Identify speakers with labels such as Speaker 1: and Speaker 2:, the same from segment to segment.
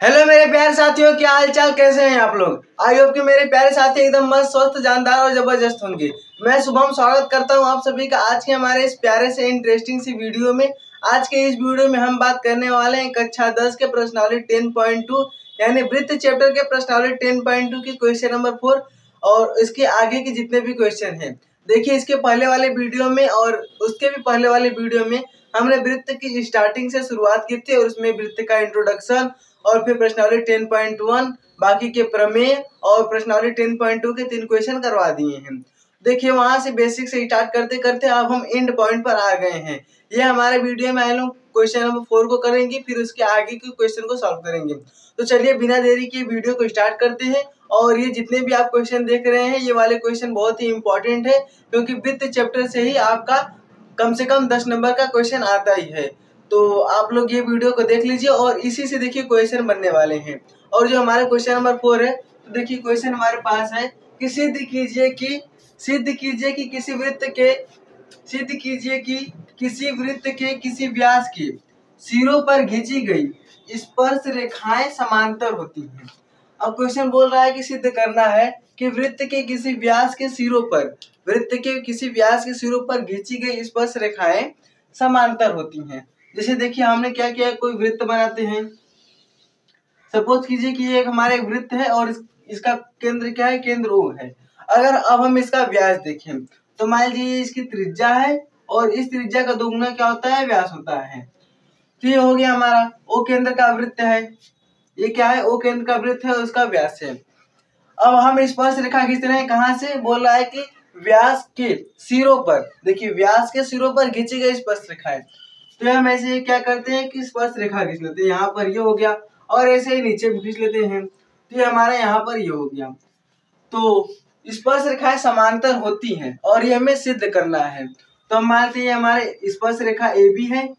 Speaker 1: Hello मेरे प्यारे साथियों, क्या हाल चाल, कैसे हैं आप लोग। आई होप कि मेरे प्यारे साथी एकदम मस्त, स्वस्थ, जानदार और जबरदस्त होंगे। मैं शुभम स्वागत करता हूं आप सभी का आज के हमारे इस प्यारे से इंटरेस्टिंग सी वीडियो में। आज के इस वीडियो में हम बात करने वाले हैं कक्षा 10 के प्रश्नावली 10.2 यानी वृत्त चैप्टर के प्रश्नावली 10.2 की क्वेश्चन नंबर 4 और इसके आगे के जितने भी क्वेश्चन हैं। देखिए, इसके पहले वाले वीडियो में और उसके भी पहले वाले वीडियो में हमने वृत्त की स्टार्टिंग से शुरुआत की थी और उसमें वृत्त का इंट्रोडक्शन और फिर प्रश्नावली 10.1 बाकी के प्रमेय और प्रश्नावली 10.2 के 3 क्वेश्चन करवा दिए हैं। देखिए, वहां से बेसिक से स्टार्ट करते करते अब हम एंड पॉइंट पर आ गए हैं। ये हमारे वीडियो में हम लोग क्वेश्चन नंबर 4 को करेंगे, फिर उसके आगे के क्वेश्चन को सॉल्व करेंगे। तो चलिए बिना देरी के वीडियो को स्टार्ट करते हैं। और ये जितने भी आप क्वेश्चन देख रहे हैं, ये वाले क्वेश्चन बहुत ही इंपॉर्टेंट है, क्योंकि वृत्त चैप्टर से ही आपका कम से कम 10 नंबर का क्वेश्चन आता ही है। तो आप लोग ये वीडियो को देख लीजिए और इसी से देखिए क्वेश्चन बनने वाले हैं। और जो हमारा क्वेश्चन नंबर 4 है, तो देखिए क्वेश्चन हमारे पास है कि सिद्ध कीजिए कि किसी वृत्त के किसी व्यास के सिरों पर खींची गई स्पर्श रेखाएं समांतर होती हैं। अब क्वेश्चन बोल रहा है कि सिद्ध करना है कि वृत्त के किसी व्यास के सिरों पर खींची गई स्पर्श रेखाएं समांतर होती हैं। जैसे देखिए, हमने क्या किया, कोई वृत्त बनाते हैं। सपोज कीजिए कि ये एक हमारा एक वृत्त है और इसका केंद्र क्या है, केंद्र O है। अगर अब हम इसका व्यास देखें तो मान लीजिए इसकी त्रिज्या है और इस त्रिज्या का दोगुना क्या होता है, व्यास होता है। तो ये हो गया हमारा O केंद्र का वृत्त है। ये क्या है, O केंद्र का वृत्त है और उसका व्यास है। अब हम स्पर्श रेखा खींच रहे हैं, कहाँ से, बोल रहा है कि व्यास के सिरों पर। देखिए, व्यास के सिरों पर खींची गई स्पर्श रेखा है। तो हम ऐसे क्या करते हैं कि स्पर्श रेखा खींच लेते हैं। यहाँ पर ये हो गया और ऐसे ही नीचे भी खींच लेते हैं। तो ये हमारे यहाँ पर ये हो गया। तो स्पर्श रेखाएं समांतर होती हैं और ये हमें सिद्ध करना है। तो हम मानते हैं हमारे स्पर्श रेखा ए बी है,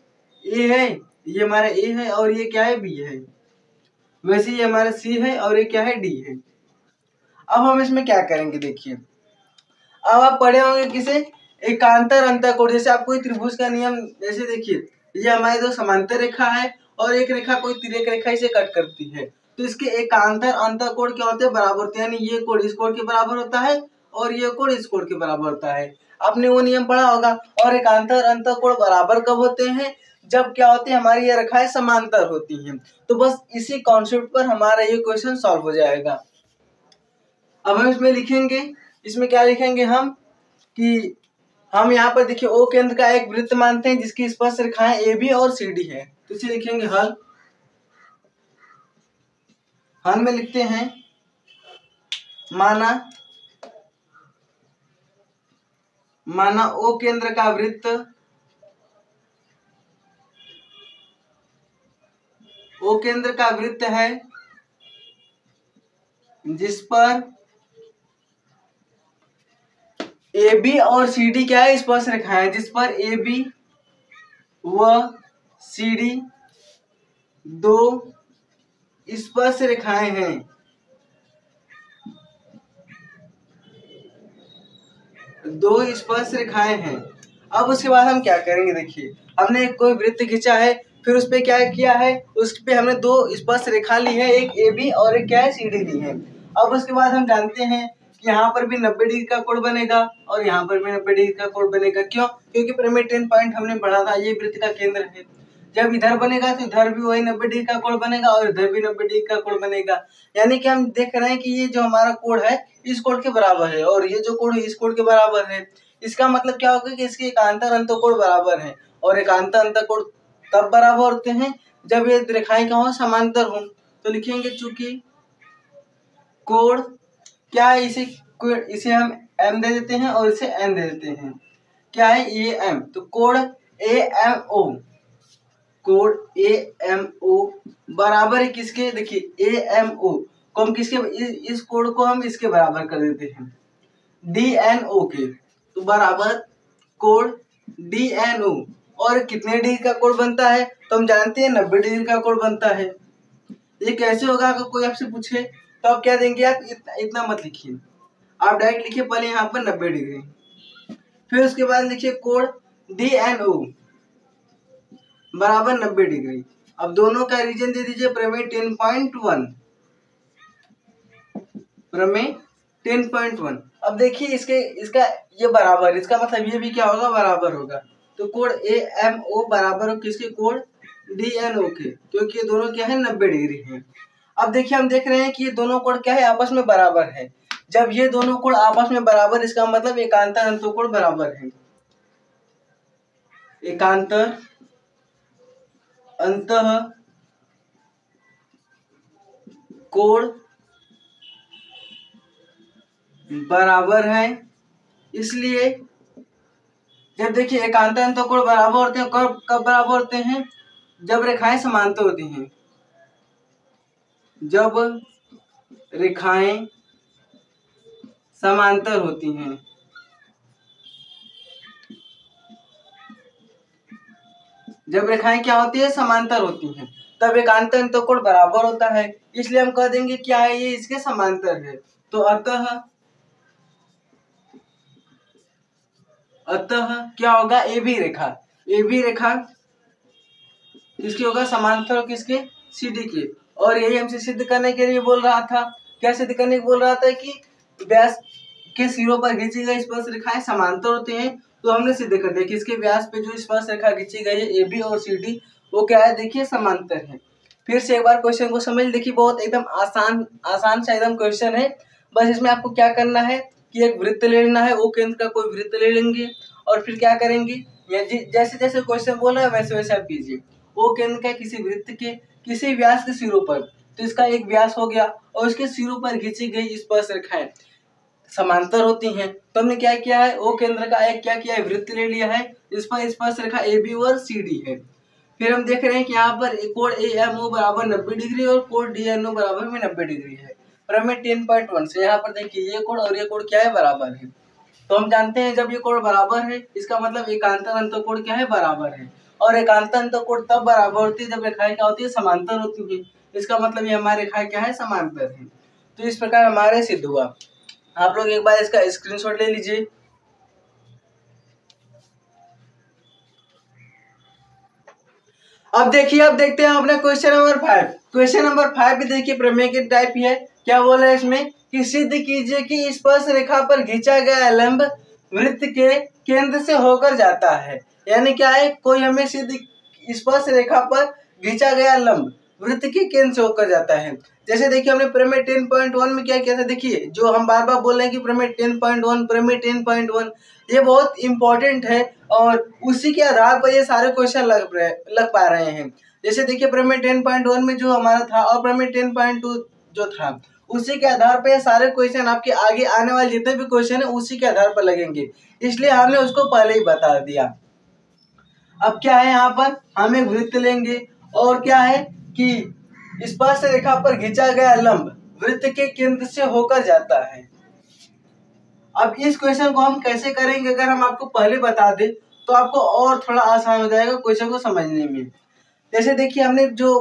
Speaker 1: ए है, ये हमारा ए है और ये क्या है, बी है। वैसे ये हमारा सी है और ये क्या है, डी है। अब हम इसमें क्या करेंगे, देखिए, अब आप पढ़े होंगे किसे, एकांतर अंतःकोण। जैसे आप कोई त्रिभुज का नियम, जैसे देखिए ये हमारी दो समांतर रेखा है और एक रेखा कोई तिर्यक रेखा इसे कट करती है। तो इसके एकांतर अंतःकोण क्या होते हैं, बराबर होते हैं। यानी ये कोण इस कोण के बराबर होता है और ये कोण इस कोण के बराबर होता है। आपने वो नियम पढ़ा होगा। और एकांतर अंतःकोण बराबर कब होते हैं, जब क्या होते हैं, हमारी ये रेखाएं समांतर होती हैं। तो बस इसी कॉन्सेप्ट पर हमारा ये क्वेश्चन सॉल्व हो जाएगा। अब हम इसमें लिखेंगे, इसमें क्या लिखेंगे हम, कि हम यहाँ पर देखिए O केंद्र का एक वृत्त मानते हैं जिसकी स्पर्श रेखाएं ए बी और सी डी है। तो इसे लिखेंगे हल में लिखते हैं, माना O केंद्र का वृत्त, O केंद्र का वृत्त है जिस पर ए बी और सी डी क्या है, स्पर्श रेखाएं, जिस पर ए बी व सी डी दो स्पर्श रेखाएं हैं। अब उसके बाद हम क्या करेंगे, देखिए हमने कोई वृत्त खींचा है, फिर उस पे क्या किया है, उस पे हमने दो स्पर्श रेखा ली है, एक ए बी और एक क्या है, सी डी ली है। अब उसके बाद हम जानते हैं कि यहाँ पर भी 90 डिग्री का कोण बनेगा और यहाँ पर भी 90 डिग्री का कोण बनेगा। क्यों, क्योंकि प्रमेय 10 पॉइंट हमने पढ़ा था, ये वृत्त का केंद्र है। जब इधर बनेगा तो इधर भी वही 90 डिग्री का कोण बनेगा और इधर भी 90 डिग्री का कोण बनेगा। यानी कि हम देख रहे हैं कि ये जो हमारा कोण है इस कोण के बराबर है और ये जो कोण है इस कोण के बराबर है। इसका मतलब क्या होगा कि इसके एकांतर अंतःकोण बराबर है। और एकांतर अंतःकोण तब बराबर होते हैं जब ये रेखाएं क्या हो, समांतर हो। तो लिखेंगे चूंकि कोण क्या है, इसे हम m दे देते हैं और इसे n दे देते हैं। क्या है, ये m। तो कोण AMO बराबर है किसके, देखिए AMO को हम किसके, इस कोण को हम इसके बराबर कर देते हैं, DNO के। तो बराबर कोण DNO। और कितने डिग्री का कोण बनता है, तो हम जानते हैं 90 डिग्री का कोण बनता है। ये कैसे होगा, अगर कोई आपसे पूछे तो आप क्या देंगे, आप इतना मत लिखिए, आप डायरेक्ट लिखिए पहले यहाँ पर 90 डिग्री, फिर उसके बाद लिखिए कोण DNO बराबर 90 डिग्री। अब दोनों का रीजन दे दीजिए प्रमेय 10.1, प्रमेय 10.1। अब देखिए इसका ये बराबर, इसका मतलब ये भी क्या होगा, बराबर होगा। तो कोण AMO बराबर हो किसके, कोण DNO के, क्योंकि ये दोनों क्या है 90 डिग्री है। अब देखिए हम देख रहे हैं कि ये दोनों कोण क्या है, आपस में बराबर है। जब ये दोनों कोण आपस में बराबर, इसका मतलब एकांतर अंतःकोण बराबर है। एकांतर अंतःकोण बराबर है। इसलिए जब देखिए एकांतर अंतःकोण बराबर होते हैं, कब बराबर होते हैं, जब रेखाएं समांतर होती हैं। जब रेखाएं समांतर होती हैं, जब रेखाएं क्या होती है, समांतर होती हैं, तब एकांतर अंतःकोण बराबर होता है। इसलिए हम कह देंगे क्या है, ये इसके समांतर है। तो अतः क्या होगा, ए बी रेखा किसकी होगा, समांतर और किसके, CD के। और यही हमसे सिद्ध करने के लिए बोल रहा था, क्या सिद्ध करने को बोल रहा था कि व्यास के सिरों पर खींची गई स्पर्श रेखाएं समांतर होते हैं। तो हमने सिद्ध कर दिया कि इसके व्यास पे जो स्पर्श रेखा खींची गई है AB और CD, वो क्या है, देखिए समांतर है। फिर से एक बार क्वेश्चन को समझ, देखिए बहुत एकदम आसान सा एकदम क्वेश्चन है। बस इसमें आपको क्या करना है कि एक वृत्त ले लेना है, वो केंद्र का कोई वृत्त ले लेंगे और फिर क्या करेंगे, जैसे जैसे क्वेश्चन बोल रहा है वैसे वैसे आप कीजिए। वो केंद्र का किसी वृत्त के किसी व्यास के सिरों पर, तो इसका एक व्यास हो गया, और उसके सिरों पर खींची गई स्पर्श रेखाएं समांतर होती हैं। तो हमने क्या किया है, वो केंद्र का एक क्या किया है, वृत्त ले लिया है, इस पर स्पर्श रेखा AB और CD है। फिर हम देख रहे हैं कि यहाँ पर कोण AMO बराबर 90 डिग्री और कोण DNO बराबर में 90 डिग्री है। प्रमेय 10.1 से यहाँ पर देखिए ये कोण और ये कोण क्या है, बराबर है। तो हम जानते हैं जब ये कोण बराबर है, इसका मतलब एकांतर अंतःकोण क्या है, बराबर है। और एकांतर अंतःकोण तब बराबर होती है जब रेखाएं क्या होती है, समांतर होती है। इसका मतलब ये हमारी रेखाएं क्या है, समांतर है। तो इस प्रकार हमारे सिद्ध हुआ। आप लोग एक बार इसका स्क्रीनशॉट ले लीजिए। अब देखिए, अब देखते हैं अपना क्वेश्चन नंबर 5। क्वेश्चन नंबर 5 भी देखिए प्रमेय के टाइप ही है। क्या बोला है इसमें कि सिद्ध कीजिए कि स्पर्श रेखा पर खींचा गया लंब वृत्त के केंद्र से होकर जाता है। यानी क्या है, कोई हमें सिद्ध स्पर्श रेखा पर खींचा गया लंब वृत्त के केंद्र से होकर जाता है। जैसे देखिए हमने प्रमेय 10.1 में क्या किया था, देखिए जो हम बार बार बोल रहे हैं कि प्रमेय 10.1 प्रमेय 10.1 ये बहुत इंपॉर्टेंट है, और उसी के आधार पर ये सारे क्वेश्चन लग पा रहे हैं। जैसे देखिए प्रमेय 10.1 में जो हमारा था और प्रमेय 10.2 जो था, उसी के आधार पर ये सारे क्वेश्चन आपके आगे आने वाले जितने भी क्वेश्चन है उसी के आधार पर लगेंगे, इसलिए हमने उसको पहले ही बता दिया। अब क्या है, यहाँ पर हम एक वृत्त लेंगे और क्या है कि स्पर्श रेखा पर खींचा गया लंब वृत्त के केंद्र से होकर जाता है। अब इस क्वेश्चन को हम कैसे करेंगे, अगर हम आपको पहले बता दें तो आपको और थोड़ा आसान हो जाएगा क्वेश्चन को समझने में। जैसे देखिए हमने जो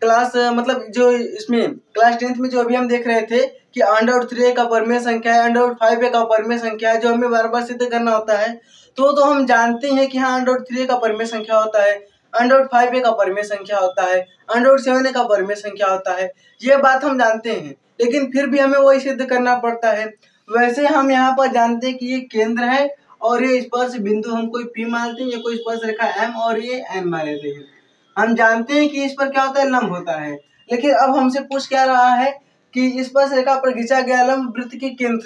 Speaker 1: क्लास मतलब जो इसमें क्लास 10th में जो अभी हम देख रहे थे कि √3 का परमेय संख्या है, √5 का परमेय संख्या है, जो हमें बार बार सिद्ध करना होता है। तो हम जानते हैं कि हाँ √3 का परमेय संख्या होता है, √5 का परमेय संख्या होता है, √7 का परमेय संख्या होता है, ये बात हम जानते हैं। लेकिन फिर भी हमें वही सिद्ध करना पड़ता है। वैसे हम यहाँ पर जानते हैं कि ये केंद्र है और ये स्पर्श बिंदु हम कोई P मानते हैं, ये कोई स्पर्श रेखा M और ये N मान लेते हैं। हम जानते हैं कि इस पर क्या होता है, लंब होता है। लेकिन अब हमसे पूछ क्या रहा है कि स्पर्श रेखा पर खींचा गया लंब वृत्त के केंद्र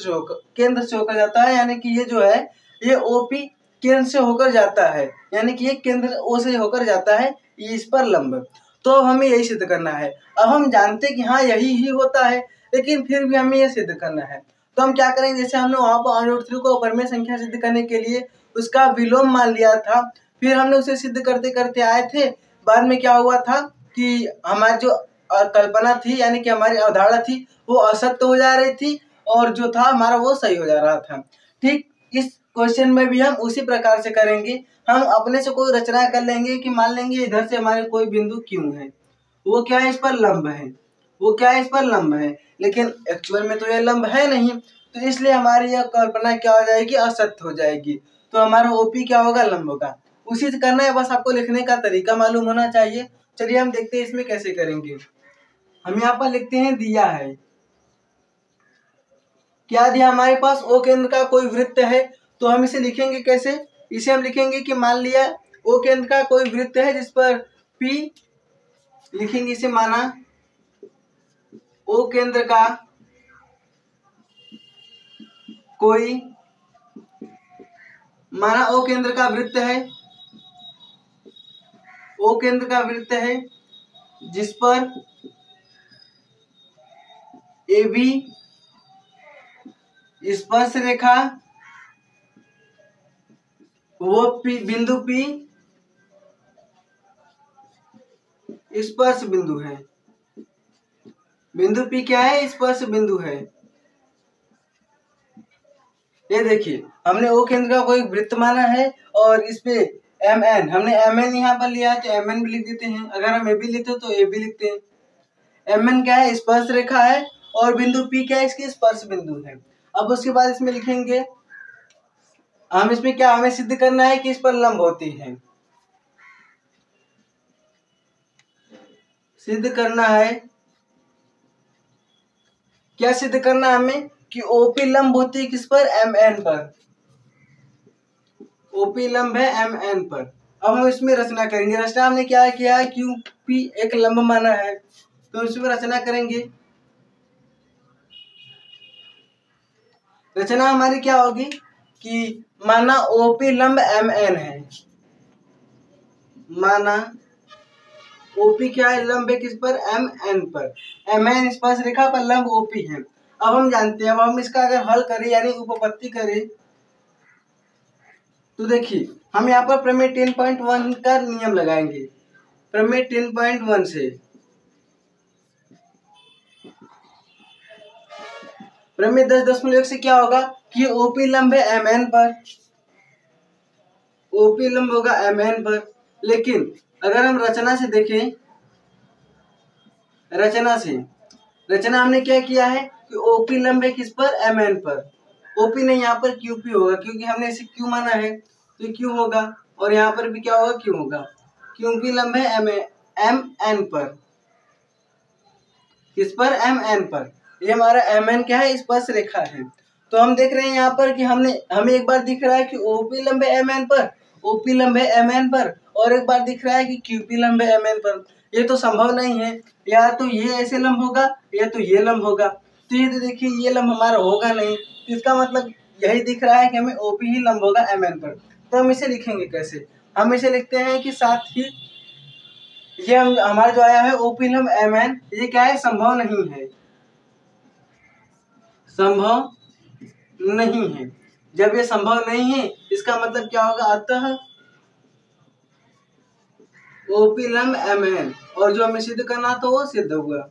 Speaker 1: से होकर जाता है, यानी कि ये जो है ये OP केंद्र से होकर जाता है, यानी कि ये केंद्र O से होकर जाता है, ये इस पर लंब। तो हमें यही सिद्ध करना है। अब हम जानते हैं कि हाँ यही ही होता है, लेकिन फिर भी हमें यह सिद्ध करना है। तो हम क्या करेंगे, जैसे हमने वहाँ पर √3 को परमेय संख्या सिद्ध करने के लिए उसका विलोम मान लिया था, फिर हमने उसे सिद्ध करते करते आए थे। बाद में क्या हुआ था कि हमारी जो कल्पना थी, यानी कि हमारी अवधारणा थी, वो असत्य हो जा रही थी और जो था हमारा वो सही हो जा रहा था। ठीक इस क्वेश्चन में भी हम उसी प्रकार से करेंगे। हम अपने से कोई रचना कर लेंगे कि मान लेंगे इधर से हमारे कोई बिंदु क्यों है, वो क्या है, इस पर लंब है, वो क्या है, इस पर लंब है, लेकिन एक्चुअल में तो ये लंब है नहीं। तो इसलिए हमारी यह कल्पना क्या हो जाएगी, असत्य हो जाएगी। तो हमारा OP क्या होगा, लंब होगा। उसी से करना है, बस आपको लिखने का तरीका मालूम होना चाहिए। चलिए हम देखते हैं इसमें कैसे करेंगे। हम यहाँ पर लिखते हैं दिया है, क्या दिया हमारे पास, ओ केंद्र का कोई वृत्त है। तो हम इसे लिखेंगे कैसे, इसे हम लिखेंगे कि मान लिया ओ केंद्र का कोई वृत्त है जिस पर P लिखेंगे, इसे माना ओ केंद्र का कोई, माना ओ केंद्र का वृत्त है, ओ केंद्र का वृत्त है जिस पर AB स्पर्श रेखा, वो बिंदु P स्पर्श बिंदु है। बिंदु P क्या है, स्पर्श बिंदु है। ये देखिए हमने ओ केंद्र का कोई वृत्त माना है और इस पे MN, हमने MN यहाँ पर लिया है तो MN भी लिख देते हैं। अगर हम AB लिखते तो AB लिखते हैं। MN क्या है, स्पर्श रेखा है और बिंदु P क्या है, इसकी स्पर्श बिंदु है। अब उसके बाद इसमें लिखेंगे, हम इसमें क्या हमें सिद्ध करना है कि इस पर लंब होती है। सिद्ध करना है, क्या सिद्ध करना है हमें कि OP लंब होती है किस पर, MN पर। OP लंब है MN पर। अब हम इसमें रचना करेंगे। रचना हमने क्या किया है, QP एक लंब माना है तो इसमें रचना करेंगे। रचना हमारी क्या होगी कि माना OP लंब MN है, माना OP क्या है, लंब है किस पर, MN पर। MN स्पर्श रेखा पर लंब OP है। अब हम जानते हैं, अब हम इसका अगर हल करें यानी उपपत्ति करें तो देखिए हम यहाँ पर प्रमेय 10.1 का नियम लगाएंगे। प्रमेय 10.1 से, प्रमेय 10.1 से क्या होगा कि OP लंब है MN पर, OP लंब होगा MN पर। लेकिन अगर हम रचना से देखें, रचना हमने क्या किया है कि OP लंब है किस पर, MN पर। OP नहीं, यहाँ पर QP होगा क्योंकि हमने इसे Q माना है तो Q होगा, और यहाँ पर भी क्या होगा, Q होगा। QP लंब है MN पर, किस पर, MN पर। ये हमारा MN क्या है, स्पर्श रेखा है। तो हम देख रहे हैं यहाँ पर कि हमें एक बार दिख रहा है कि OP लंब है MN पर, OP लंब है MN पर, और एक बार दिख रहा है कि QP लंब है MN पर। ये तो संभव नहीं है, या तो ये ऐसे लंब होगा या तो ये लंब होगा। तो ये तो देखिए ये लंब हमारा होगा नहीं, तो इसका मतलब यही दिख रहा है कि हमें OP ही लंब होगा MN पर। तो हम इसे लिखेंगे कैसे, हम इसे लिखते हैं कि साथ ही ये हमारा जो आया है OP लंब MN, ये क्या है, संभव नहीं है, संभव नहीं है। जब ये संभव नहीं है इसका मतलब क्या होगा, अतः OP लंब MN, और जो हमें सिद्ध करना था वो सिद्ध हुआ।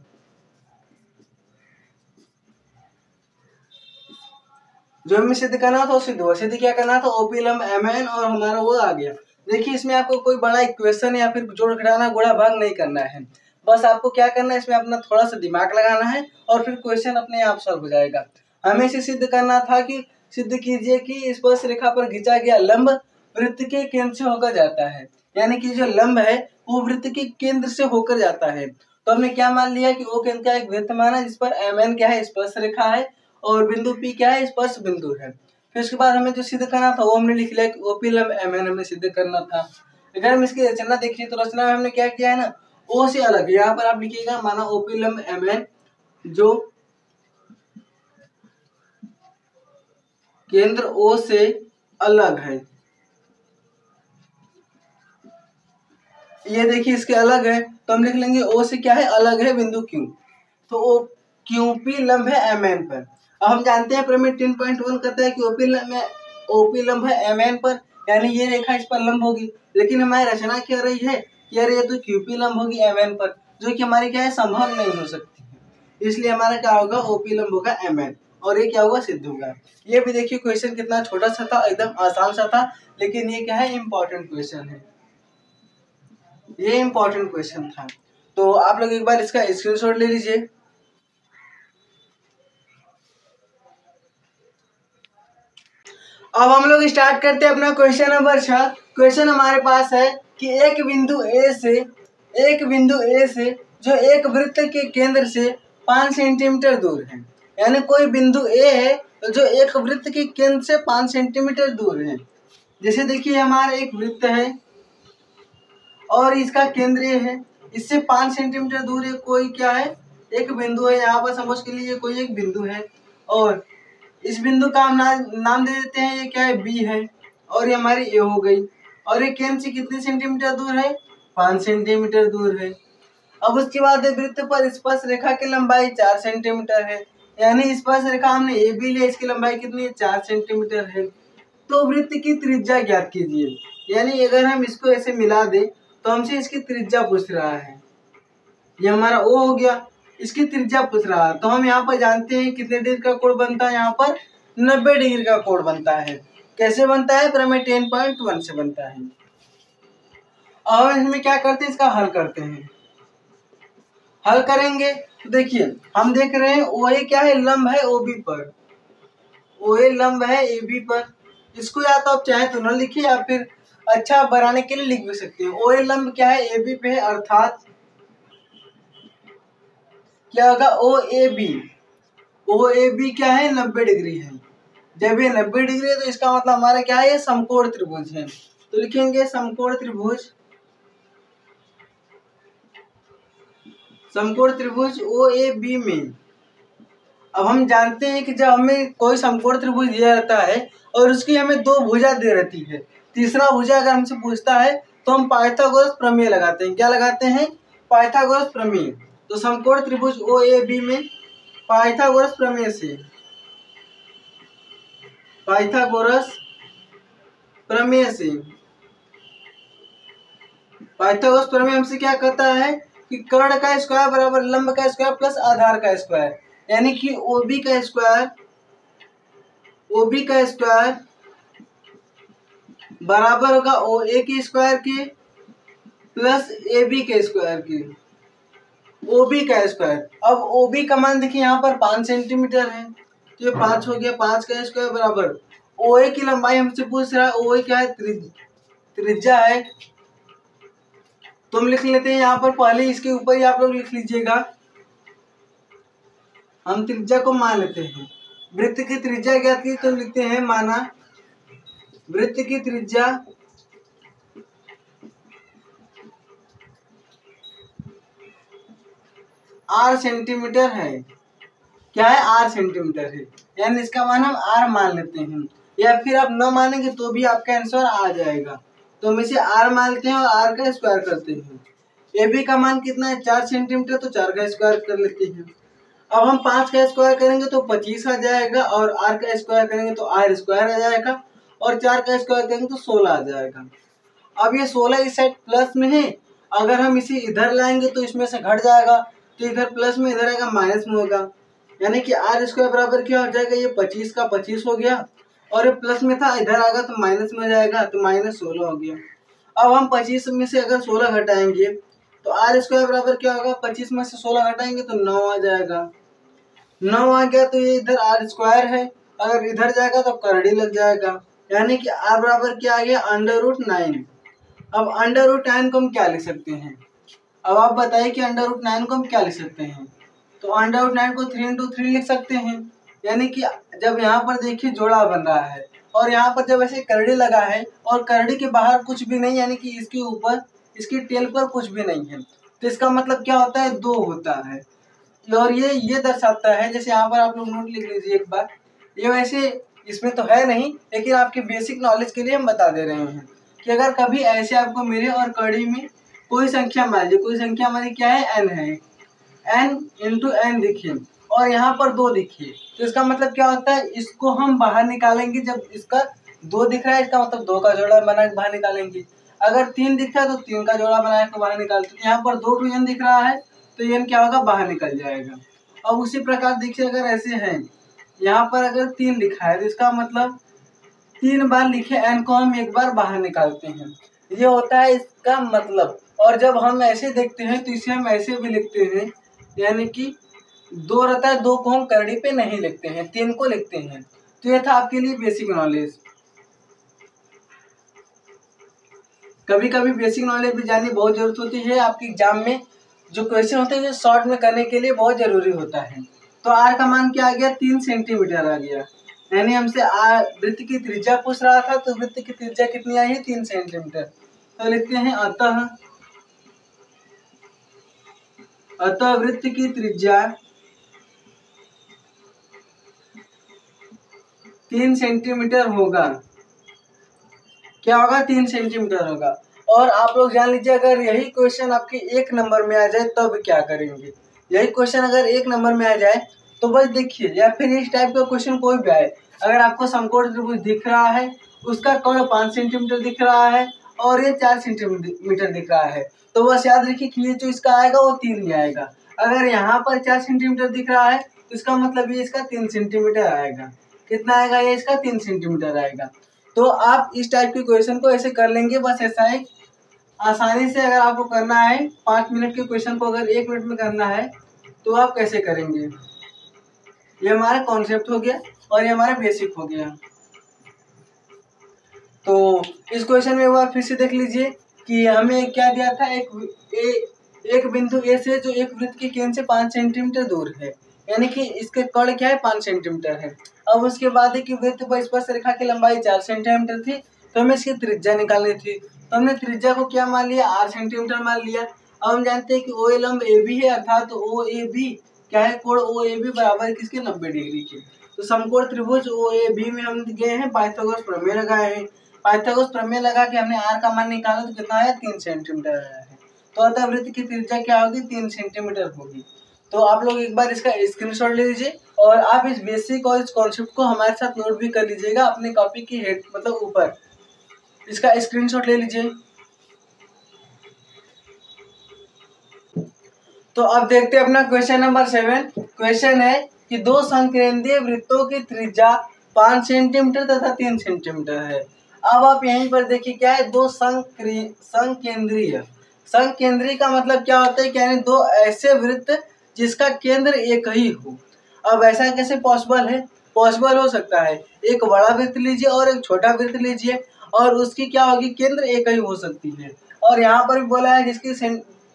Speaker 1: जो हमें सिद्ध करना था वो सिद्ध हुआ। सिद्ध क्या करना था, OP लंब MN, और हमारा वो आ गया। देखिए इसमें आपको कोई बड़ा इक्वेशन या फिर जोड़ घटाना गुणा भाग नहीं करना है, बस आपको क्या करना है, इसमें अपना थोड़ा सा दिमाग लगाना है और फिर क्वेश्चन अपने आप सॉल्व हो जाएगा। हमें इसे सिद्ध करना था कि सिद्ध कीजिए कि स्पर्श रेखा पर खींचा गया लंब वृत्त के केंद्र से होकर जाता है, यानी कि जो लंब है वो वृत्त के केंद्र से होकर जाता है। तो हमने क्या मान लिया कि O केंद्र का एक वृत्त माना जिस पर MN क्या है, स्पर्श रेखा है, और बिंदु P क्या है, स्पर्श बिंदु है। फिर उसके बाद हमें जो सिद्ध करना था वो हमने लिख लिया कि OP लंब MN हमें सिद्ध करना था। अगर हम इसकी रचना देखिए तो रचना में हमने क्या किया है ना, O से अलग, यहाँ पर आप लिखिएगा माना OP लंब MN जो केंद्र O से अलग है। ये देखिए इसके अलग है तो हम लिख लेंगे O से क्या है, अलग है बिंदु Q, तो QP लंब है MN पर। अब हम जानते हैं प्रमेय 10.1 कहता है कि OP लंब है MN पर, यानी ये रेखा इस पर लंब होगी। लेकिन हमारी रचना क्या रही है कि यार ये तो QP लंब होगी MN पर, जो कि हमारी क्या है, संभव नहीं हो सकती है। इसलिए हमारा क्या होगा, OP लंब होगा MN, और ये क्या होगा, सिद्ध होगा। ये भी देखिए क्वेश्चन कितना छोटा सा था, एकदम आसान सा था, लेकिन ये क्या है, इम्पोर्टेंट क्वेश्चन है, ये इम्पोर्टेंट क्वेश्चन था। तो आप लोग एक बार इसका स्क्रीनशॉट ले लीजिए। अब हम लोग स्टार्ट करते हैं अपना क्वेश्चन नंबर 6। क्वेश्चन हमारे पास है कि एक बिंदु A से एक बिंदु ए से जो एक वृत्त के केंद्र से 5 सेंटीमीटर दूर है। यानी कोई बिंदु ए है जो एक वृत्त के केंद्र से 5 सेंटीमीटर दूर है। जैसे देखिए हमारा एक वृत्त है और इसका केंद्र ये है, इससे 5 सेंटीमीटर दूर है कोई क्या है, एक बिंदु है। यहाँ पर समझ के लिए कोई एक बिंदु है और इस बिंदु का हम नाम दे देते हैं, ये क्या है, बी है और ये हमारी ए हो गई। और ये केंद्र से कितने सेंटीमीटर दूर है, 5 सेंटीमीटर दूर है। अब उसके बाद वृत्त पर स्पर्श रेखा की लंबाई 4 सेंटीमीटर है। यानी स्पर्श रेखा हमने ए बी लिया, इसकी लंबाई कितनी है, 4 सेंटीमीटर है। तो वृत्त की त्रिज्या ज्ञात कीजिए। यानी अगर हम इसको ऐसे मिला दें तो हमसे इसकी त्रिज्या पूछ रहा है। ये हमारा ओ हो गया, इसकी त्रिज्या पूछ रहा है। तो हम यहाँ पर जानते हैं कितने डिग्री का कोण बनता है, यहाँ पर 90 डिग्री का कोण बनता है। कैसे बनता है, प्रमेय 10.1 से बनता है। अब इसमें क्या करते हैं, इसका हल करते हैं। हल करेंगे तो देखिए हम देख रहे हैं ओ ए क्या है, लंब है ओ बी पर, ओ ए लंब है ए बी पर। इसको या तो आप चाहे तो न लिखिए या फिर अच्छा बनाने के लिए लिख भी सकते हैं। ओ ए लंब क्या है, ए बी पे है, अर्थात क्या होगा, ओ ए बी क्या है, 90 डिग्री है। जब ये 90 डिग्री है तो इसका मतलब हमारा क्या है, ये समकोण त्रिभुज है। तो लिखेंगे समकोण त्रिभुज ओ ए बी में। अब हम जानते हैं कि जब हमें कोई समकोण त्रिभुज दिया रहता है और उसकी हमें 2 भुजा दे रहती है, तीसरा भुजा अगर हमसे पूछता है तो हम पाइथागोरस प्रमेय लगाते हैं। क्या लगाते हैं, पाइथागोरस प्रमेय। तो समकोण त्रिभुज ओ ए बी में पाइथागोरस प्रमेय से, पाइथागोरस प्रमेय हमसे क्या कहता है कि कर्ण का स्क्वायर बराबर लंब का स्क्वायर प्लस आधार का स्क्वायर। यानी कि ओबी का स्क्वायर बराबर होगा ओ ए के स्क्वायर के प्लस ए बी के स्क्वायर के, ओबी का स्क्वायर। अब ओबी का मान देखिए यहाँ पर 5 सेंटीमीटर है तो ये 5 हो गया, 5 का स्क्वायर बराबर ओ ए की लंबाई हमसे पूछ रहा है, ओ ए क्या है, त्रिज्या है। तो हम लिख लेते हैं यहाँ पर, पहले इसके ऊपर ही आप लोग लिख लीजिएगा। हम त्रिज्या को मान लेते हैं, वृत्त की त्रिज्या ज्ञात की तो लिखते हैं, माना वृत्त की त्रिज्या r सेंटीमीटर है। क्या है, r सेंटीमीटर है। यानी इसका मान हम r मान लेते हैं, या फिर आप न मानेंगे तो भी आपका आंसर आ जाएगा। तो हम इसे r मान लेते हैं और r का स्क्वायर करते हैं। ए बी का मान कितना है, 4 सेंटीमीटर, तो 4 का स्क्वायर कर लेते हैं। अब हम 5 का स्क्वायर करेंगे तो 25 आ जाएगा और r का स्क्वायर करेंगे तो r स्क्वायर आ जाएगा और 4 का स्क्वायर करेंगे तो 16 आ जाएगा। अब ये 16 इस साइड प्लस में है, अगर हम इसे इधर लाएंगे तो इसमें से घट जाएगा, तो इधर प्लस में इधर आएगा माइनस में होगा। यानी कि r स्क्वायर बराबर क्या हो जाएगा, ये 25 का 25 हो गया और ये प्लस में था, इधर आएगा तो माइनस में जाएगा, तो -16 हो गया। अब हम 25 में से अगर 16 घटाएंगे तो r स्क्वायर बराबर क्या होगा, 25 में से 16 घटाएंगे तो 9 आ जाएगा। 9 आ गया तो ये इधर r स्क्वायर है, अगर इधर जाएगा तो करड़ी लग जाएगा। यानी कि r बराबर क्या आ गया, √9। अब √9 को हम क्या लिख सकते हैं, अब आप बताइए कि √9 को हम क्या लिख सकते हैं। तो √9 को 3 × 3 लिख सकते हैं। यानी कि जब यहाँ पर देखिए जोड़ा बन रहा है और यहाँ पर जब ऐसे करड़ी लगा है और करड़ी के बाहर कुछ भी नहीं, यानी कि इसके ऊपर इसकी टेल पर कुछ भी नहीं है, तो इसका मतलब क्या होता है, 2 होता है। और ये दर्शाता है, जैसे यहाँ पर आप लोग नोट लिख लीजिए एक बार, ये वैसे इसमें तो है नहीं लेकिन आपके बेसिक नॉलेज के लिए हम बता दे रहे हैं कि अगर कभी ऐसे आपको मिले और कड़ी में कोई संख्या मान लीजिए, कोई संख्या हमारी क्या है, n है, n × n दिखिए और यहाँ पर 2 दिखिए, तो इसका मतलब क्या होता है, इसको हम बाहर निकालेंगे। जब इसका 2 दिख रहा है इसका मतलब 2 का जोड़ा बना के बाहर निकालेंगे। अगर 3 दिख रहा है तो 3 का जोड़ा बना के बाहर निकालते हैं। यहाँ पर 2 × n दिख रहा है तो n क्या होगा, बाहर निकल जाएगा। अब उसी प्रकार देखिए अगर ऐसे है, यहाँ पर अगर 3 लिखा है तो इसका मतलब 3 बार लिखे n को हम एक बार बाहर निकालते हैं, ये होता है इसका मतलब। और जब हम ऐसे देखते हैं तो इसे हम ऐसे भी लिखते हैं, यानी कि 2 रहता है, 2 को हम करड़ी पे नहीं लिखते हैं, 3 को लिखते हैं। तो यह था आपके लिए बेसिक नॉलेज। कभी कभी बेसिक नॉलेज भी जाननी बहुत जरूरत होती है आपके एग्जाम में, जो क्वेश्चन होते हैं शॉर्ट में करने के लिए बहुत जरूरी होता है। तो आर का मान क्या आ गया, 3 सेंटीमीटर आ गया। यानी हमसे वृत्त की त्रिज्या पूछ रहा था, तो वृत्त की त्रिज्या कितनी आई है, 3 सेंटीमीटर। तो लिखते हैं अतः वृत्त की त्रिज्या 3 सेंटीमीटर होगा। क्या होगा, 3 सेंटीमीटर होगा। और आप लोग जान लीजिए, अगर यही क्वेश्चन आपके 1 नंबर में आ जाए तब क्या करेंगे। यही क्वेश्चन अगर 1 नंबर में आ जाए तो बस देखिए, या फिर इस टाइप का क्वेश्चन कोई भी आए, अगर आपको समकोण त्रिभुज दिख रहा है, उसका कोण 5 सेंटीमीटर दिख रहा है और ये 4 सेंटीमीटर दिख रहा है, तो बस याद रखिए कि ये जो इसका आएगा वो 3 ही आएगा। अगर यहाँ पर 4 सेंटीमीटर दिख रहा है तो इसका मतलब ये इसका 3 सेंटीमीटर आएगा। कितना आएगा, ये इसका 3 सेंटीमीटर आएगा। तो आप इस टाइप के क्वेश्चन को ऐसे कर लेंगे, बस ऐसा है आसानी से। अगर आपको करना है 5 मिनट के क्वेश्चन को अगर 1 मिनट में करना है तो आप कैसे करेंगे। ये हमारा कॉन्सेप्ट हो गया और ये हमारा बेसिक हो गया। तो इस क्वेश्चन में एक बार फिर से देख लीजिए कि हमें क्या दिया था, एक बिंदु ए से जो एक वृत्त के केंद्र से 5 सेंटीमीटर दूर है, यानी कि इसके कोण क्या है, 5 सेंटीमीटर है। अब उसके बाद है कि वृत्त पर स्पर्श रेखा की लंबाई 4 सेंटीमीटर थी, तो हमें इसकी त्रिज्या निकालनी थी। तो हमने त्रिज्या को क्या मान लिया, 8 सेंटीमीटर मान लिया। अब हम जानते हैं कि ओ ए लंब ए बी है, अर्थात ओ ए बी क्या है, कोण ओ ए बी बराबर किसके, 90 डिग्री के। तो समकोण त्रिभुज ओ ए बी में हम गए हैं, पाइथागोरस प्रमेय लगाए हैं। पाइथागोरस प्रमेय लगा के हमने आर का मान निकाला, तो कितना आया, 3 सेंटीमीटर आया है। तो अतः वृत्त की त्रिज्या क्या होगी, 3 सेंटीमीटर होगी। तो आप लोग एक बार इसका स्क्रीनशॉट ले लीजिए और आप इस बेसिक और इस कॉन्सेप्ट को हमारे साथ नोट भी कर लीजिएगा अपने कॉपी की हेड मतलब ऊपर, इसका स्क्रीनशॉट ले लीजिए। तो अब देखते हैं अपना क्वेश्चन नंबर 7। क्वेश्चन है कि दो संकेंद्रीय वृत्तों की त्रिज्या 5 सेंटीमीटर तथा 3 सेंटीमीटर है। अब आप यहीं पर देखिए क्या है, दो संकेंद्रीय। संकेंद्रीय का मतलब क्या होता है, यानी दो ऐसे वृत्त जिसका केंद्र एक ही हो। अब ऐसा कैसे पॉसिबल है, पॉसिबल हो सकता है, एक बड़ा वृत्त लीजिए और एक छोटा वृत्त लीजिए और उसकी क्या होगी, केंद्र एक ही हो सकती है। और यहाँ पर भी बोला है जिसकी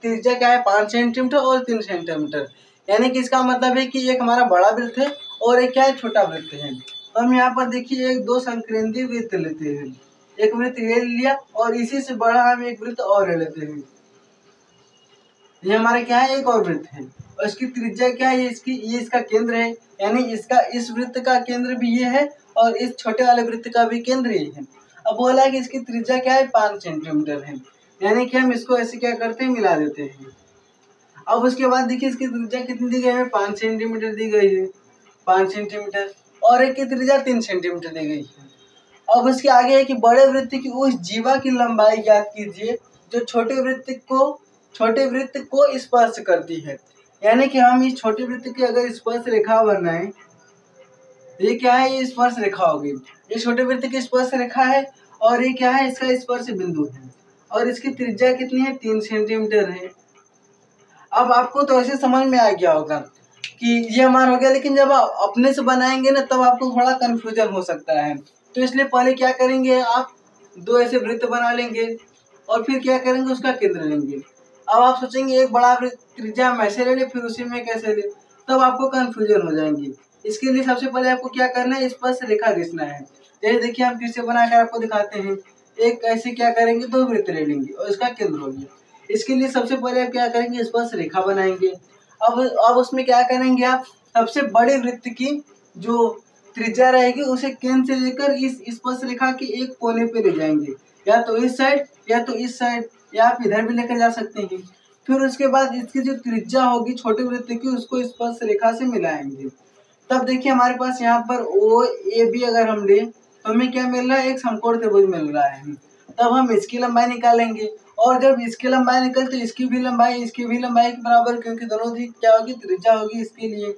Speaker 1: त्रिज्या क्या है, 5 सेंटीमीटर और 3 सेंटीमीटर, यानी कि इसका मतलब है कि एक हमारा बड़ा वृत्त है और एक क्या है, छोटा वृत्त है। तो हम यहाँ पर देखिए एक दो संकेंद्रीय वृत्त लेते हैं, एक वृत्त ये लिया और इसी से बड़ा हम एक वृत्त और ले लेते हैं। ये हमारे क्या है, एक और वृत्त है और इसकी त्रिज्या क्या है, ये इसका केंद्र है, यानी इसका इस वृत्त का केंद्र भी ये है और इस छोटे वाले वृत्त का भी केंद्र ये है। अब बोला है कि इसकी त्रिज्या क्या है, 5 सेंटीमीटर है, यानी कि हम इसको ऐसे क्या करते हैं, मिला देते हैं। अब उसके बाद देखिए इसकी त्रिज्या कितनी दी गई है, 5 सेंटीमीटर दी गई है, 5 सेंटीमीटर, और एक की त्रिज्या 3 सेंटीमीटर दी गई है। अब उसके आगे है कि बड़े वृत्त की उस जीवा की लंबाई ज्ञात कीजिए जो छोटे वृत्त को स्पर्श करती है। यानी कि हम इस छोटे वृत्त की अगर स्पर्श रेखा बनाएं, ये क्या है, ये स्पर्श रेखा होगी, ये छोटे वृत्त की स्पर्श रेखा है और ये क्या है, इसका स्पर्श बिंदु है और इसकी त्रिज्या कितनी है, 3 सेंटीमीटर है। अब आपको तो ऐसे समझ में आ गया होगा कि ये हमारा हो गया, लेकिन जब आप अपने से बनाएंगे ना तब आपको थोड़ा कंफ्यूजन हो सकता है। तो इसलिए पहले क्या करेंगे, आप दो ऐसे वृत्त बना लेंगे और फिर क्या करेंगे, उसका केंद्र लेंगे। अब आप सोचेंगे एक बड़ा त्रिज्या हम ऐसे ले ले फिर उसी में कैसे ले, तब आपको कंफ्यूजन हो जाएंगी। इसके लिए सबसे पहले आपको क्या करना है, स्पर्श रेखा खींचना है। जैसे देखिए हम फिर से बनाकर आपको दिखाते हैं, एक ऐसे क्या करेंगे, दो वृत्त ले लेंगे और इसका केंद्र हो गया। इसके लिए सबसे पहले आप क्या करेंगे, स्पर्श रेखा बनाएंगे। अब उसमें क्या करेंगे, आप सबसे बड़े वृत्त की जो त्रिज्या रहेगी उसे केंद्र से लेकर इस स्पर्श रेखा के एक कोने पे ले जाएंगे, या तो इस साइड या तो इस साइड, या आप इधर भी लेकर जा सकते हैं। फिर उसके बाद इसकी जो त्रिज्या होगी छोटे वृत्त की उसको स्पर्श रेखा से मिलाएंगे। तब देखिए हमारे पास यहाँ पर ओ ए बी अगर हम ले तो हमें क्या मिल रहा है, एक समकोण त्रिभुज मिल रहा है। तब हम इसकी लंबाई निकालेंगे और जब इसकी लंबाई निकल तो इसकी भी लंबाई के बराबर, क्योंकि दोनों की क्या होगी, त्रिज्या होगी। इसके लिए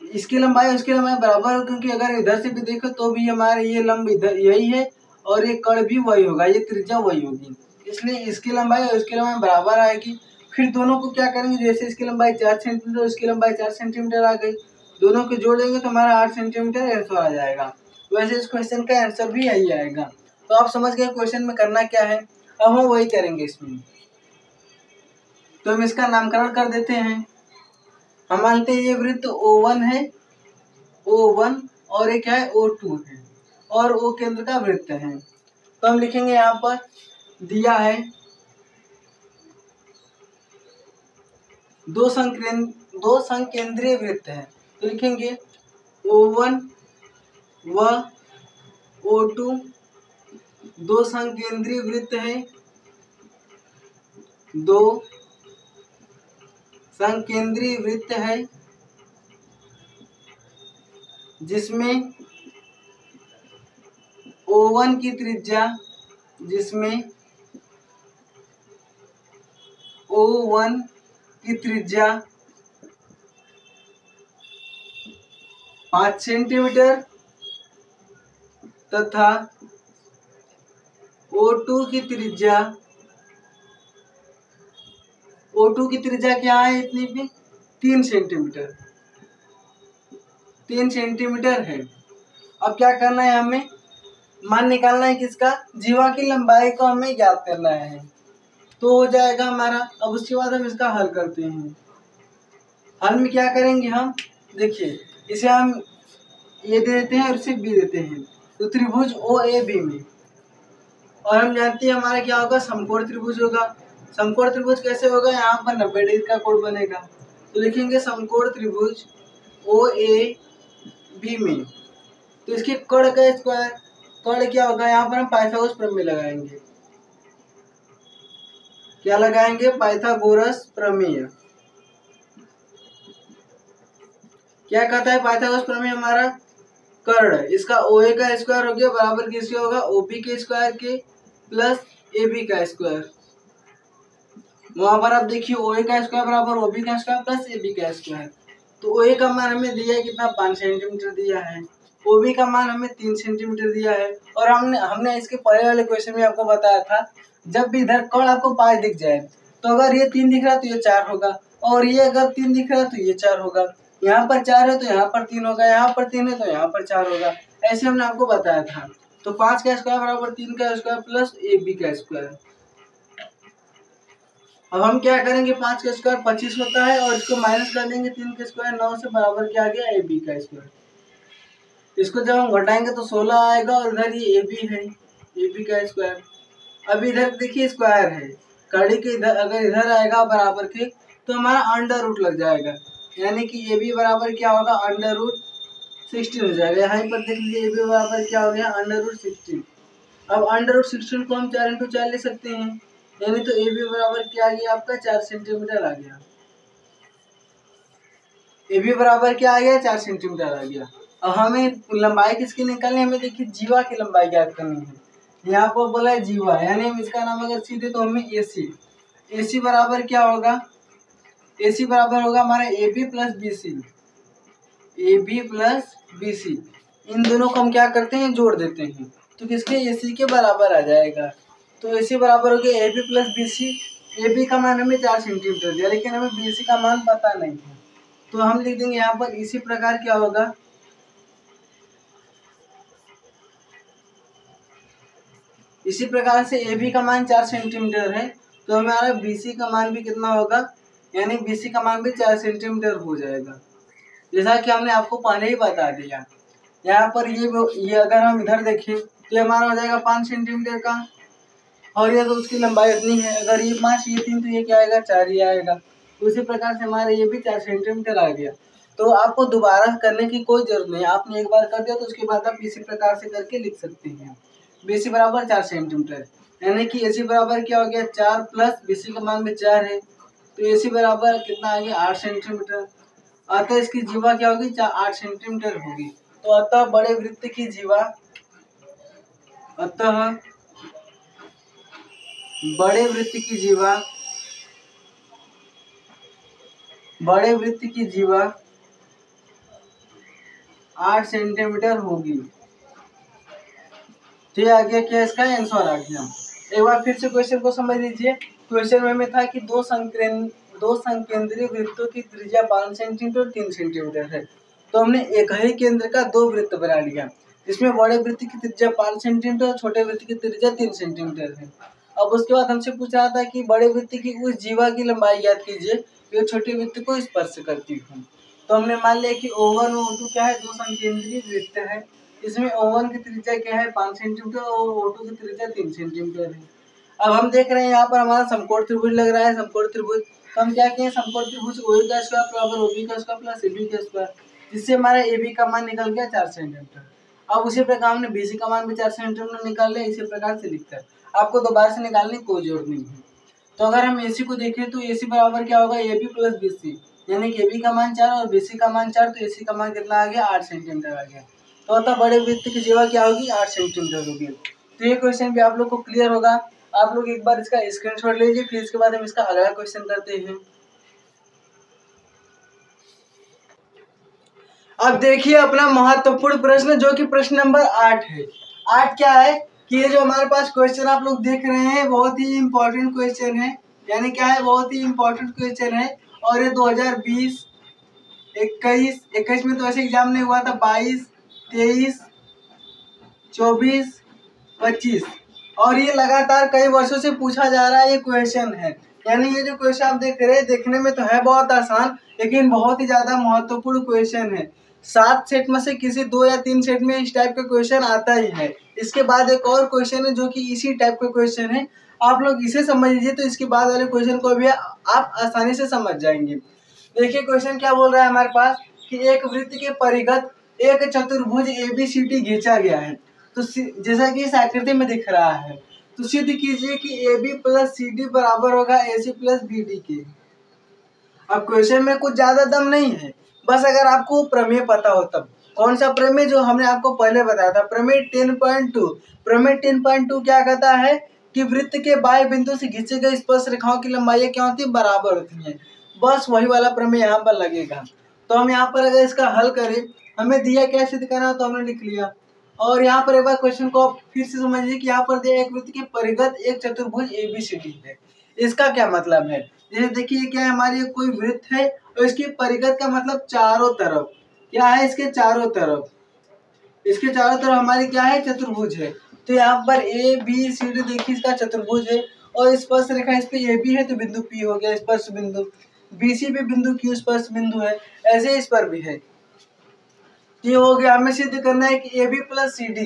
Speaker 1: इसकी लंबाई उसकी लंबाई बराबर हो, क्योंकि अगर इधर से भी देखो तो भी हमारे ये लंब इधर यही है और ये कण भी वही होगा, ये त्रिज्या वही होगी, इसलिए इसकी लंबाई और इसकी लंबाई बराबर आएगी। फिर दोनों को क्या करेंगे, जैसे इसकी लंबाई 4 सेंटीमीटर इसकी लंबाई 4 सेंटीमीटर आ गई, दोनों को जोड़ देंगे तो हमारा 8 सेंटीमीटर आंसर आ जाएगा। वैसे इस क्वेश्चन का आंसर भी यही आएगा। तो आप समझ गए क्वेश्चन में करना क्या है। अब हम वही करेंगे इसमें, तो हम इसका नामकरण कर देते हैं। हम मानते हैं ये वृत्त O1 है, O1 और एक है O2 है और O केंद्र का वृत्त है। तो हम लिखेंगे यहाँ पर दिया है दो संकेंद्रीय वृत्त है, तो लिखेंगे O1 व O2 दो संकेंद्रीय वृत्त है, दो संकेंद्रीय वृत्त है जिसमें O1 की त्रिज्या जिसमें O1 की त्रिज्या 5 सेंटीमीटर तथा O2 की त्रिज्या क्या है इतनी भी 3 सेंटीमीटर है। अब क्या करना है, हमें मान निकालना है किसका, जीवा की लंबाई को हमें ज्ञात करना है, तो हो जाएगा हमारा। अब उसके बाद हम इसका हल करते हैं। हल में क्या करेंगे हम, देखिए इसे हम ए दे देते हैं और इसे बी देते हैं, तो त्रिभुज OAB में, और हम जानते हैं हमारा क्या होगा, समकोण त्रिभुज होगा। समकोण त्रिभुज कैसे होगा, यहाँ पर 90 डिग्री का कोण बनेगा, तो लिखेंगे समकोण त्रिभुज OAB में, तो इसके कर्ण का स्क्वायर, कर्ण क्या होगा, यहाँ पर हम पाइथागोरस प्रमेय लगाएंगे। क्या लगाएंगे, पाइथागोरस प्रमेय। क्या कहता है पाइथागोरस प्रमेय हमारा, कर्ण इसका OA का स्क्वायर हो गया बराबर किसके होगा, OB के स्क्वायर के प्लस AB का स्क्वायर। वहां पर आप देखिए OA का स्क्वायर बराबर OB का स्क्वायर प्लस AB का स्क्वायर। तो OA का मान हमें दिया है कितना, 5 सेंटीमीटर दिया है, OB का मान हमें 3 सेंटीमीटर दिया है। और हमने इसके पहले वाले क्वेश्चन में आपको बताया था, जब भी इधर कर्ण आपको 5 दिख जाए, तो अगर ये 3 दिख रहा है तो ये 4 होगा, और ये अगर 3 दिख रहा है तो ये 4 होगा, यहाँ पर 4 है तो यहाँ पर 3 होगा, यहाँ पर 3 है तो यहाँ पर 4 होगा, ऐसे हमने आपको बताया था। तो 5 का स्क्वायर बराबर 3 का स्क्वायर प्लस AB का स्क्वायर। अब हम क्या करेंगे, 5 का स्क्वायर 25 होता है और इसको माइनस कर देंगे 3 का स्क्वायर, 9 से बराबर क्या आ गया, AB का स्क्वायर। इसको जब हम घटाएंगे तो 16 आएगा, और इधर ये AB है, AB का स्क्वायर। अब इधर देखिए स्क्वायर है, कड़ी के इधर अगर इधर आएगा बराबर के, तो हमारा अंडर रूट लग जाएगा, यानी कि AB बराबर क्या होगा, अंडर रूट 16 हो जाएगा। यहाँ पर देख लीजिए AB बराबर क्या हो गया, अंडर रूट 16। अब अंडर रूट 16 को हम 4 × 4 ले सकते हैं, यानी तो AB बराबर क्या आ गया आपका, 4 सेंटीमीटर आ गया। AB बराबर क्या आ गया, 4 सेंटीमीटर आ गया। अब हमें लंबाई किसकी निकालनी है, हमें देखिए जीवा की लंबाई ज्ञात करनी है। यहाँ पर बोला है जीवा, यानी हम इसका नाम अगर सीधे तो हमें AC बराबर क्या होगा, AC बराबर होगा हमारा AB प्लस BC। इन दोनों को हम क्या करते हैं, जोड़ देते हैं, तो किसके, AC के बराबर आ जाएगा। तो AC बराबर हो गया AB प्लस BC। AB का मान हमें 4 सेंटीमीटर दिया, लेकिन हमें BC का मान पता नहीं है, तो हम लिख देंगे यहाँ पर इसी प्रकार क्या होगा, इसी प्रकार से AB का मान 4 सेंटीमीटर है, तो हमारा BC का मान भी कितना होगा, यानी BC का मान भी 4 सेंटीमीटर हो जाएगा, जैसा कि हमने आपको पहले ही बता दिया। यहाँ पर ये अगर हम इधर देखें तो ये हमारा हो जाएगा 5 सेंटीमीटर का, और ये तो उसकी लंबाई इतनी है, अगर ये 5 ये 3 तो ये क्या आएगा, 4 ही आएगा। उसी प्रकार से हमारे ये भी 4 सेंटीमीटर आ गया। तो आपको दोबारा करने की कोई जरूरत नहीं, आपने एक बार कर दिया तो उसके बाद आप इसी प्रकार से करके लिख सकते हैं। BC बराबर 4 सेंटीमीटर, यानी कि AC बराबर क्या हो गया, 4 प्लस BC का मान भी 4 है, तो AC बराबर कितना आ गया, 8 सेंटीमीटर। अतः इसकी जीवा क्या होगी, 8 सेंटीमीटर होगी। तो अतः बड़े वृत्त की जीवा, बड़े वृत्त की जीवा 8 सेंटीमीटर होगी। तो ये आ गया क्या, इसका आंसर आ गया। एक बार फिर से क्वेश्चन को समझ लीजिए। क्वेश्चन में था कि दो संकेंद्रीय वृत्तों की त्रिज्या 5 सेंटीमीटर और 3 सेंटीमीटर है, तो हमने एक ही केंद्र का 2 वृत्त बना लिया, इसमें बड़े वृत्त की त्रिज्या 5 सेंटीमीटर और छोटे वृत्त की त्रिज्या 3 सेंटीमीटर है। अब उसके बाद हमसे पूछ रहा था कि बड़े वृत्त की उस जीवा की लंबाई ज्ञात कीजिए जो छोटे वृत्त को स्पर्श करती हो। तो हमने मान लिया कि O1 और O2 क्या है, दो समकेंद्रीय वृत्त है। इसमें O1 की त्रिज्या क्या है 5 सेंटीमीटर और O2 की त्रिज्या 3 सेंटीमीटर है। अब हम देख रहे हैं यहाँ पर हमारा समकोण त्रिभुज लग रहा है, समकोण त्रिभुज। तो हम क्या किए, समकोण त्रिभुज OA का स्क्वायर बराबर OB का स्क्वायर प्लस AB का स्क्वायर, जिससे हमारा AB का मान निकल गया 4 सेंटीमीटर। अब उसी प्रकार हमने BC का मान भी 4 सेंटीमीटर निकाल लिया। इसी प्रकार से लिखता है, आपको दोबारा से निकालने की कोई जरूरत नहीं है। तो अगर हम AC को देखें तो AC बराबर क्या होगा AB प्लस BC, यानी कि AB का मान 4 और BC का मान 4, तो AC का मान कितना आ गया 8 सेंटीमीटर आ गया। तो अतः बड़े वृत्त की जीवा क्या होगी 8 सेंटीमीटर होगी। तो ये क्वेश्चन भी आप लोग को क्लियर होगा। आप लोग एक बार इसका स्क्रीनशॉट लीजिए, फिर इसके बाद हम इसका अगला क्वेश्चन करते हैं। अब देखिए अपना महत्वपूर्ण प्रश्न जो कि प्रश्न नंबर 8 है। 8 क्या है कि ये जो हमारे पास क्वेश्चन आप लोग देख रहे हैं बहुत ही इंपॉर्टेंट क्वेश्चन है, यानी क्या है बहुत ही इंपॉर्टेंट क्वेश्चन है। और ये 2020, 21 में तो ऐसे एग्जाम नहीं हुआ था, 22, 23, 24, 25 और ये लगातार कई वर्षों से पूछा जा रहा है ये क्वेश्चन है। यानी ये जो क्वेश्चन आप देख रहे हैं देखने में तो है बहुत आसान, लेकिन बहुत ही ज्यादा महत्वपूर्ण क्वेश्चन है। 7 सेट में से किसी 2 या 3 सेट में इस टाइप का क्वेश्चन आता ही है। इसके बाद एक और क्वेश्चन है जो कि इसी टाइप का क्वेश्चन है। आप लोग इसे समझ लीजिए तो इसके बाद वाले क्वेश्चन को भी आप आसानी से समझ जाएंगे। देखिए क्वेश्चन क्या बोल रहा है हमारे पास कि एक वृत्त के परिघत एक चतुर्भुज ABCD खींचा गया है। तो जैसा कि इस आकृति में दिख रहा है, तो सिद्ध कीजिए कि AB प्लस CD बराबर होगा AC प्लस BD के। अब क्वेश्चन में कुछ ज्यादा दम नहीं है, बस अगर आपको प्रमेय पता हो तब। कौन सा प्रमेय, जो हमने आपको पहले बताया था, प्रमेय 10.2। प्रमेय 10.2 क्या कहता है कि वृत्त के बाह्य बिंदु से खींचे गए स्पर्श रेखाओं की लंबाई क्या होती है, बराबर होती है। बस वही वाला प्रमेय यहाँ पर लगेगा। तो हम यहाँ पर अगर इसका हल करें, हमें दिया क्या सिद्ध करना, तो हमने लिख लिया। और यहाँ पर एक बार क्वेश्चन को आप फिर से समझिए कि यहाँ पर दिया एक वृत्त के परिघत एक चतुर्भुज ABCD है। इसका क्या मतलब है, जैसे देखिए क्या है, हमारी कोई वृत्त है और इसकी परिघत का मतलब चारों तरफ क्या है, इसके चारों तरफ, इसके चारों तरफ हमारी क्या है, चतुर्भुज है। तो यहाँ पर ABCD देखिए इसका चतुर्भुज है और स्पर्श रेखा इस पे AB है तो बिंदु P हो गया स्पर्श बिंदु, BC पे बिंदु Q स्पर्श बिंदु है, ऐसे इस पर भी है। ये हो गया। हमें सिद्ध करना है कि AB प्लस CD,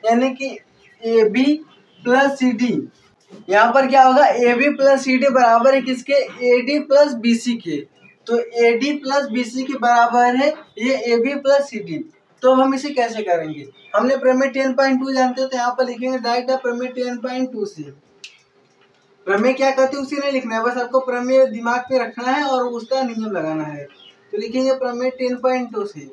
Speaker 1: यानी कि AB प्लस CD, यहाँ पर क्या होगा AB प्लस CD बराबर है किसके, AD प्लस BC के। तो AD प्लस BC के बराबर है ये AB प्लस CD। तो हम इसे कैसे करेंगे, हमने प्रमेय 10.2 जानते हो, तो यहाँ पर लिखेंगे डायरेक्ट प्रमेय 10.2 से। प्रमेय क्या कहते हैं उसे नहीं लिखना है, बस आपको प्रमेय दिमाग पे रखना है और उसका नियम लगाना है। तो लिखेंगे प्रमेय 10.2 से।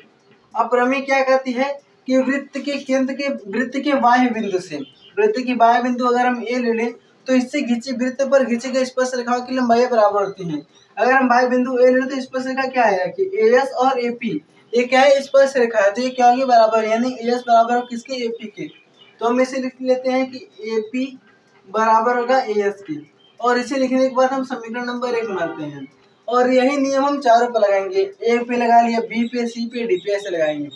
Speaker 1: अब प्रमेय क्या कहती है कि वृत्त के केंद्र के वृत्त के बाह्य बिंदु से, वृत्त की बाह्य बिंदु अगर हम A ले लें तो इससे खींची वृत्त पर खींचे गए स्पर्श रेखाओं की लंबाई बराबर होती है। अगर हम बाह्य बिंदु A ले लें तो स्पर्श रेखा क्या है कि AS और AP, ये क्या है स्पर्श रेखा है, तो ये क्या होगी बराबर, यानी AS बराबर हो किसके, AP के। तो हम इसे लिख लेते हैं कि AP बराबर होगा AS की, और इसे लिखने के बाद हम समीकरण नंबर 1 मानते हैं। और यही नियम हम चारों पे लगाएंगे, A पे लगा लिया, B पे, C पे, D पे, ऐसे लगाएंगे।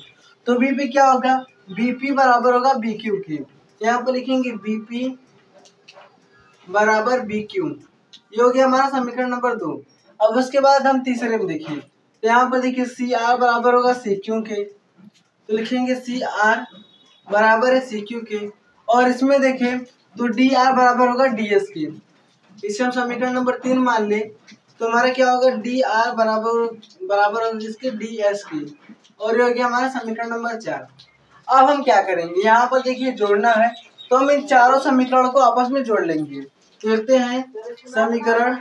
Speaker 1: तो B पे क्या होगा, BP बराबर होगा BQ के। यहाँ पर लिखेंगे BP बराबर BQ, ये हो गया हमारा समीकरण नंबर 2। अब उसके बाद हम तीसरे में देखिए, तो यहाँ पर देखिए CR बराबर होगा CQ के, तो लिखेंगे CR बराबर है CQ के। और इसमें देखें तो DR बराबर होगा DS के, इसे हम समीकरण नंबर 3 मान ले। तो हमारा क्या होगा DR बराबर होगा जिसके DS की, और ये हो गया हमारा समीकरण नंबर 4। अब हम क्या करेंगे, यहाँ पर देखिए जोड़ना है, तो हम इन चारों समीकरणों को आपस में जोड़ लेंगे। जोड़ते हैं समीकरण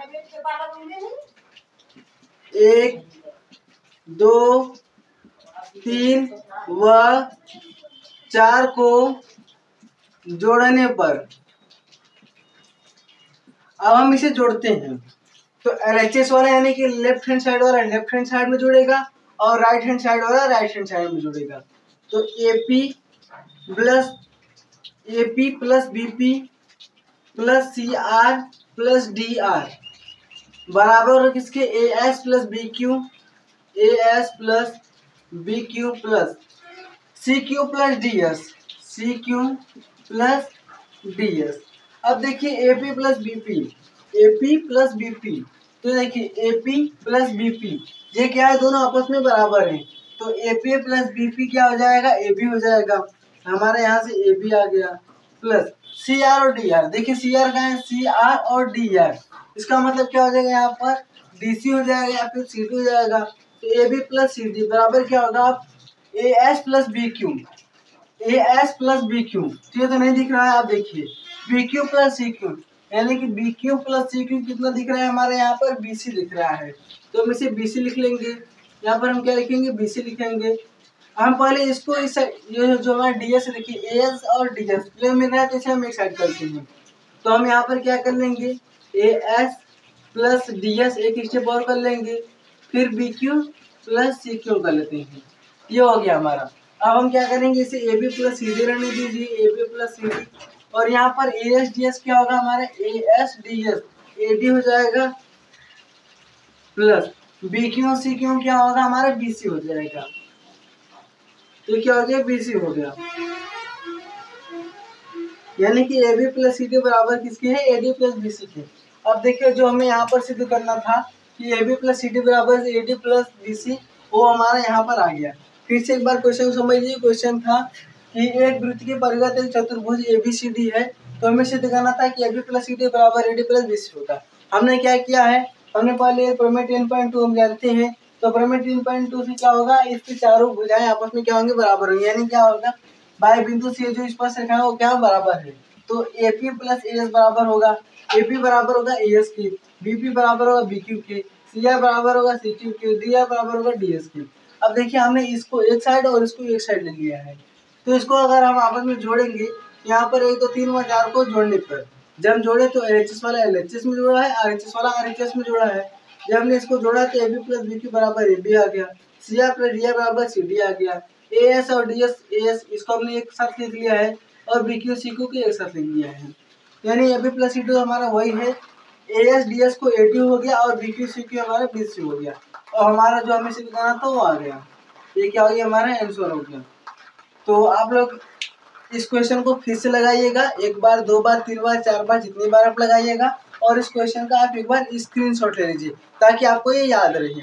Speaker 1: 1, 2, 3 व 4 को जोड़ने पर अब हम इसे जोड़ते हैं। तो LHS वाला यानी कि लेफ्ट हैंड साइड वाला लेफ्ट हैंड साइड में जुड़ेगा और राइट हैंड साइड वाला राइट हैंड साइड में जुड़ेगा। तो AP plus BP plus CR plus DR बराबर हो किसके, AS plus BQ plus CQ plus DS। अब देखिए AP plus BP, AP plus BP, तो देखिए AP प्लस BP ये क्या है, दोनों आपस में बराबर हैं, तो AP प्लस BP क्या हो जाएगा, AB हो जाएगा। हमारे यहाँ से AB आ गया, प्लस CR और DR, देखिए CR का है, CR और DR, इसका मतलब क्या हो जाएगा, यहाँ पर DC हो जाएगा या फिर CD हो जाएगा। तो AB प्लस CD बराबर क्या होगा, आप AS plus BQ, AS plus BQ, ये तो नहीं दिख रहा है, आप देखिए BQ प्लस CQ, यानी कि BQ प्लस CQ कितना दिख रहा है, हमारे यहाँ पर BC दिख रहा है, तो हम इसे BC लिख लेंगे। यहाँ पर हम क्या लिखेंगे, BC लिखेंगे। हम पहले इसको इस ये जो हमारा DS है, देखिए AS और DS जो मिल रहा है, तो इसे हम एक साइड करते हैं, तो हम यहाँ पर क्या कर लेंगे, AS प्लस DS एक स्टेप और कर लेंगे, फिर BQ प्लस CQ कर लेते हैं, ये हो गया हमारा। अब हम क्या करेंगे, इसे AB प्लस CD रहने दीजिए, AB प्लस CD, और यहाँ पर AS DS क्या होगा, हमारे AS DS AD हो जाएगा, प्लस BQ और CQ क्या होगा, हमारा BC हो जाएगा, तो क्या हो गया, BC हो गया। यानी कि AB प्लस CD बराबर किसके है, AD प्लस BC के। अब देखिए जो हमें यहाँ पर सिद्ध करना था कि AB प्लस CD बराबर AD प्लस BC, वो हमारा यहाँ पर आ गया। फिर से एक बार क्वेश्चन समझ लीजिए। क्वेश्चन था कि एक वृत्त की परिघ एक चतुर्भुज ABCD है, तो हमें सिद्ध करना था कि AB प्लस CD बराबर AD प्लस BC होगा। हमने क्या किया है, हमने पहले प्रमेय 10.2 हम जानते हैं, तो प्रमेय 10.2 से क्या होगा, इसकी चारों भुजाएं आपस में क्या होंगे, बराबर होंगी, यानी क्या होगा, बाय बिंदु से जो स्पर्श रेखा है वो क्या बराबर है, तो AP प्लस AS बराबर होगा, AP बराबर होगा AS के, BP बराबर होगा BQ के, CR बराबर होगा CQ के, DR बराबर होगा DS के। अब देखिए हमने इसको एक साइड और इसको एक साइड ले लिया है, तो इसको अगर हम आपस में जोड़ेंगे, यहाँ पर 1 2 3 और 4 को जोड़ने पर जब हम जोड़े तो LHS वाला LHS में जुड़ा है, RHS वाला RHS में जुड़ा है। जब हमने इसको जोड़ा तो AB प्लस BQ बराबर AB आ गया, CR प्लस DR बराबर CD आ गया, AS और DS AS इसको हमने एक साथ लिख लिया है, और BQ CQ को एक साथ लिख लिया है, यानी AB प्लस CD हमारा वही है, AS DS को AD हो गया और BQ CQ हमारा BC हो गया, और हमारा जो हमें सिद्ध करना था वो आ गया। ये क्या हो गया, हमारा आंसर हो गया। तो आप लोग इस क्वेश्चन को फिर से लगाइएगा, एक बार, 2 बार, 3 बार, 4 बार, जितनी बार आप लगाइएगा, और इस क्वेश्चन का आप एक बार स्क्रीनशॉट ले लीजिए ताकि आपको ये याद रहे।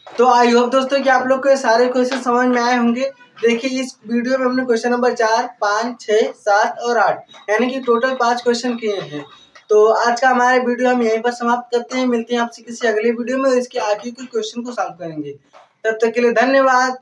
Speaker 1: तो आई होप दोस्तों कि आप लोग को ये सारे क्वेश्चन समझ में आए होंगे। देखिए इस वीडियो में हमने क्वेश्चन नंबर 4, 5, 6, 7 और 8 यानी कि टोटल 5 क्वेश्चन किए हैं। तो आज का हमारा वीडियो हम यहीं पर समाप्त करते हैं, मिलते हैं आपसे किसी अगले वीडियो में और इसके आगे के क्वेश्चन को सॉल्व करेंगे। तब तक के लिए धन्यवाद।